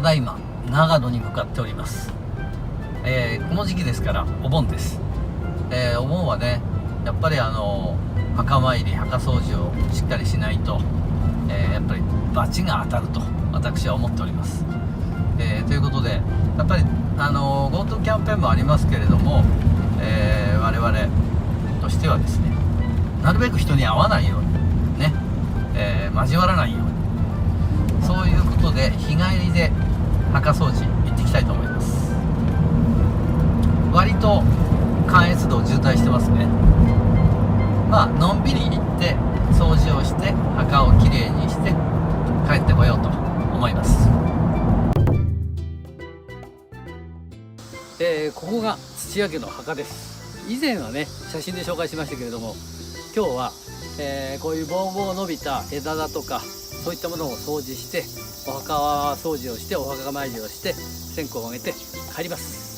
だいま長野に向かっております。この時期ですからお盆です。お盆はねやっぱり墓参り墓掃除をしっかりしないと、やっぱり罰が当たると私は思っております。ということでやっぱりGoTo キャンペーンもありますけれども、我々としてはですねなるべく人に会わないようにね、交わらないように、そういうことで日帰りで墓掃除行ってきたいと思います。割と関越道渋滞してますね。まあのんびり行って掃除をして墓をきれいにして帰ってこようと思います。ここが土屋家の墓です。以前はね写真で紹介しましたけれども、今日は、こういうボーボー伸びた枝だとかそういったものを掃除してお墓掃除をしてお墓参りをして線香をあげて帰ります。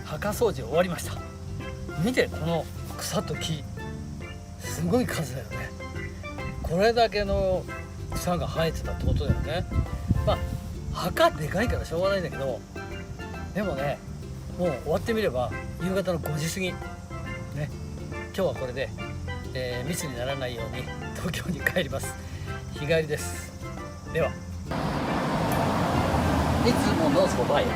墓掃除終わりました。見てこの草と木、すごい数だよね。これだけの草が生えてたってことだよね。まあ墓でかいからしょうがないんだけど、でもねもう終わってみれば夕方の5時過ぎね。今日はこれで、密にならないように東京に帰ります。日帰りです。ではいつものそば屋